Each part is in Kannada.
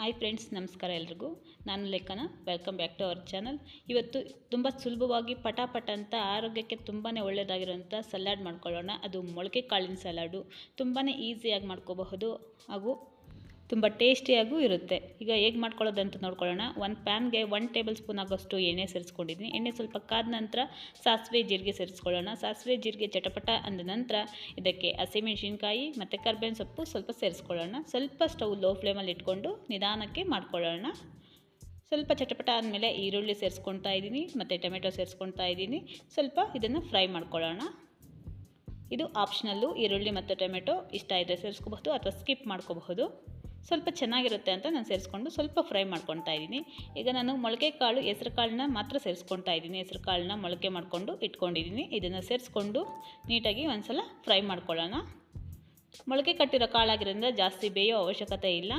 ಹಾಯ್ ಫ್ರೆಂಡ್ಸ್, ನಮಸ್ಕಾರ ಎಲ್ರಿಗೂ. ನಾನು Lekhana. Welcome back to our channel. ಇವತ್ತು ತುಂಬ ಸುಲಭವಾಗಿ ಪಟಾಪಟ ಅಂತ ಆರೋಗ್ಯಕ್ಕೆ ತುಂಬಾ ಒಳ್ಳೆಯದಾಗಿರೋಂಥ ಸಲಾಡ್ ಮಾಡ್ಕೊಳ್ಳೋಣ. ಅದು ಮೊಳಕೆ ಕಾಳಿನ ಸಲಾಡು. ತುಂಬಾ ಈಸಿಯಾಗಿ ಮಾಡ್ಕೋಬಹುದು ಹಾಗೂ ತುಂಬ ಟೇಸ್ಟಿಯಾಗೂ ಇರುತ್ತೆ. ಈಗ ಹೇಗೆ ಮಾಡ್ಕೊಳ್ಳೋದಂತ ನೋಡ್ಕೊಳ್ಳೋಣ. ಒಂದು ಪ್ಯಾನ್ಗೆ 1 ಟೇಬಲ್ ಸ್ಪೂನ್ ಆಗೋಷ್ಟು ಎಣ್ಣೆ ಸೇರಿಸ್ಕೊಂಡಿದ್ದೀನಿ. ಎಣ್ಣೆ ಸ್ವಲ್ಪ ಕಾದ ನಂತರ ಸಾಸಿವೆ ಜೀರಿಗೆ ಸೇರಿಸ್ಕೊಳ್ಳೋಣ. ಸಾಸಿವೆ ಜೀರಿಗೆ ಚಟಪಟ ಅಂದ ನಂತರ ಇದಕ್ಕೆ ಹಸಿಮೆಣಸಿನ್ಕಾಯಿ ಮತ್ತು ಕರ್ಬೇವಿನ ಸೊಪ್ಪು ಸ್ವಲ್ಪ ಸೇರಿಸ್ಕೊಳ್ಳೋಣ. ಸ್ವಲ್ಪ ಸ್ಟವ್ ಲೋ ಫ್ಲೇಮಲ್ಲಿ ಇಟ್ಕೊಂಡು ನಿಧಾನಕ್ಕೆ ಮಾಡ್ಕೊಳ್ಳೋಣ. ಸ್ವಲ್ಪ ಚಟಪಟ ಆದಮೇಲೆ ಈರುಳ್ಳಿ ಸೇರಿಸ್ಕೊಳ್ತಾ ಇದ್ದೀನಿ ಮತ್ತು ಟೊಮೆಟೊ ಸೇರಿಸ್ಕೊಳ್ತಾ ಇದ್ದೀನಿ. ಸ್ವಲ್ಪ ಇದನ್ನು ಫ್ರೈ ಮಾಡ್ಕೊಳ್ಳೋಣ. ಇದು ಆಪ್ಷನಲ್ಲು. ಈರುಳ್ಳಿ ಮತ್ತು ಟೊಮೆಟೊ ಇಷ್ಟ ಇದ್ದರೆ ಸೇರಿಸ್ಕೋಬಹುದು ಅಥವಾ ಸ್ಕಿಪ್ ಮಾಡ್ಕೋಬಹುದು. ಸ್ವಲ್ಪ ಚೆನ್ನಾಗಿರುತ್ತೆ ಅಂತ ನಾನು ಸೇರಿಸ್ಕೊಂಡು ಸ್ವಲ್ಪ ಫ್ರೈ ಮಾಡ್ಕೊತಾ ಇದ್ದೀನಿ. ಈಗ ನಾನು ಮೊಳಕೆ ಕಾಳು, ಹೆಸರು ಕಾಳನ್ನ ಮಾತ್ರ ಸೇರಿಸ್ಕೊತಾ ಇದ್ದೀನಿ. ಹೆಸರು ಕಾಳನ್ನ ಮೊಳಕೆ ಮಾಡಿಕೊಂಡು ಇಟ್ಕೊಂಡಿದ್ದೀನಿ. ಇದನ್ನು ಸೇರಿಸ್ಕೊಂಡು ನೀಟಾಗಿ ಒಂದು ಸಲ ಫ್ರೈ ಮಾಡ್ಕೊಳ್ಳೋಣ. ಮೊಳಕೆ ಕಟ್ಟಿರೋ ಕಾಳಾಗಿರೋದ್ರಿಂದ ಜಾಸ್ತಿ ಬೇಯೋ ಅವಶ್ಯಕತೆ ಇಲ್ಲ.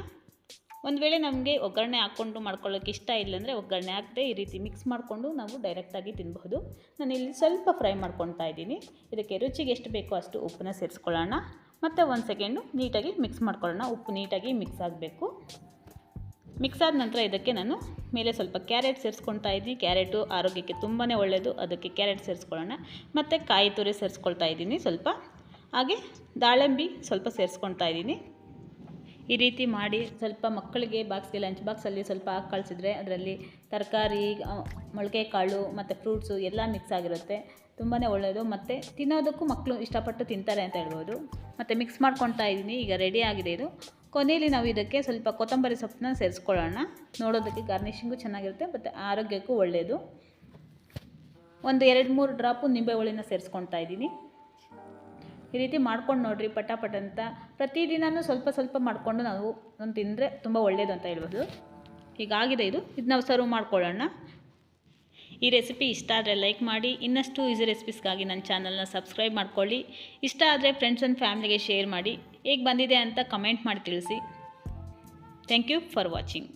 ಒಂದು ವೇಳೆ ನಮಗೆ ಒಗ್ಗರಣೆ ಹಾಕ್ಕೊಂಡು ಮಾಡ್ಕೊಳ್ಳೋಕೆ ಇಷ್ಟ ಇಲ್ಲಾಂದರೆ ಒಗ್ಗರಣೆ ಹಾಕದೆ ಈ ರೀತಿ ಮಿಕ್ಸ್ ಮಾಡಿಕೊಂಡು ನಾವು ಡೈರೆಕ್ಟಾಗಿ ತಿನ್ನಬಹುದು. ನಾನಿಲ್ಲಿ ಸ್ವಲ್ಪ ಫ್ರೈ ಮಾಡ್ಕೊತಾ ಇದ್ದೀನಿ. ಇದಕ್ಕೆ ರುಚಿಗೆ ಎಷ್ಟು ಬೇಕೋ ಅಷ್ಟು ಉಪ್ಪನ್ನ ಸೇರಿಸ್ಕೊಳ್ಳೋಣ. ಮತ್ತು 1 ಸೆಕೆಂಡು ನೀಟಾಗಿ ಮಿಕ್ಸ್ ಮಾಡ್ಕೊಳ್ಳೋಣ. ಉಪ್ಪು ನೀಟಾಗಿ ಮಿಕ್ಸ್ ಆಗಬೇಕು. ಮಿಕ್ಸ್ ಆದ ನಂತರ ಇದಕ್ಕೆ ನಾನು ಮೇಲೆ ಸ್ವಲ್ಪ ಕ್ಯಾರೆಟ್ ಸೇರಿಸ್ಕೊಳ್ತಾ ಇದ್ದೀನಿ. ಕ್ಯಾರೆಟು ಆರೋಗ್ಯಕ್ಕೆ ತುಂಬಾ ಒಳ್ಳೆಯದು. ಅದಕ್ಕೆ ಕ್ಯಾರೆಟ್ ಸೇರಿಸ್ಕೊಳ್ಳೋಣ. ಮತ್ತು ಕಾಯಿ ತುರಿ ಸೇರಿಸ್ಕೊಳ್ತಾ ಇದ್ದೀನಿ ಸ್ವಲ್ಪ. ಹಾಗೆ ದಾಳಿಂಬೆ ಸ್ವಲ್ಪ ಸೇರಿಸ್ಕೊಳ್ತಾ ಇದ್ದೀನಿ. ಈ ರೀತಿ ಮಾಡಿ ಸ್ವಲ್ಪ ಮಕ್ಕಳಿಗೆ ಬಾಕ್ಸ್ಗೆ, ಲಂಚ್ ಬಾಕ್ಸಲ್ಲಿ ಸ್ವಲ್ಪ ಹಾಕಿ ಕಳಿಸಿದ್ರೆ ಅದರಲ್ಲಿ ತರಕಾರಿ, ಮೊಳಕೆ ಕಾಳು ಮತ್ತು ಫ್ರೂಟ್ಸು ಎಲ್ಲ ಮಿಕ್ಸ್ ಆಗಿರುತ್ತೆ. ತುಂಬಾ ಒಳ್ಳೆಯದು. ಮತ್ತು ತಿನ್ನೋದಕ್ಕೂ ಮಕ್ಕಳು ಇಷ್ಟಪಟ್ಟು ತಿಂತಾರೆ ಅಂತ ಹೇಳ್ಬೋದು. ಮತ್ತು ಮಿಕ್ಸ್ ಮಾಡ್ಕೊತಾ ಇದ್ದೀನಿ. ಈಗ ರೆಡಿ ಆಗಿದೆ ಇದು. ಕೊನೆಯಲ್ಲಿ ನಾವು ಇದಕ್ಕೆ ಸ್ವಲ್ಪ ಕೊತ್ತಂಬರಿ ಸೊಪ್ಪನ್ನ ಸೇರಿಸ್ಕೊಳ್ಳೋಣ. ನೋಡೋದಕ್ಕೆ ಗಾರ್ನಿಷಿಂಗು ಚೆನ್ನಾಗಿರುತ್ತೆ ಮತ್ತು ಆರೋಗ್ಯಕ್ಕೂ ಒಳ್ಳೆಯದು. ಒಂದು 2-3 ಡ್ರಾಪು ನಿಂಬೆ ಹುಳಿನ ಸೇರಿಸ್ಕೊತಾ ಇದ್ದೀನಿ. ಈ ರೀತಿ ಮಾಡ್ಕೊಂಡು ನೋಡಿರಿ, ಪಟಾಪಟ ಅಂತ. ಪ್ರತಿದಿನವೂ ಸ್ವಲ್ಪ ಸ್ವಲ್ಪ ಮಾಡಿಕೊಂಡು ನಾವು ತಿಂದರೆ ತುಂಬ ಒಳ್ಳೆಯದು ಅಂತ ಹೇಳ್ಬೋದು. ಹೀಗಾಗಿದೆ ಇದು. ನಾವು ಸರ್ವ್ ಮಾಡ್ಕೊಳ್ಳೋಣ. ಈ ರೆಸಿಪಿ ಇಷ್ಟ ಆದರೆ ಲೈಕ್ ಮಾಡಿ. ಇನ್ನಷ್ಟು ಈಸಿ ರೆಸಿಪೀಸ್ಗಾಗಿ ನನ್ನ ಚಾನಲ್ನ ಸಬ್ಸ್ಕ್ರೈಬ್ ಮಾಡ್ಕೊಳ್ಳಿ. ಇಷ್ಟ ಆದರೆ ಫ್ರೆಂಡ್ಸ್ ಆ್ಯಂಡ್ ಫ್ಯಾಮಿಲಿಗೆ ಶೇರ್ ಮಾಡಿ. ಹೇಗೆ ಬಂದಿದೆ ಅಂತ ಕಮೆಂಟ್ ಮಾಡಿ ತಿಳಿಸಿ. Thank you for watching.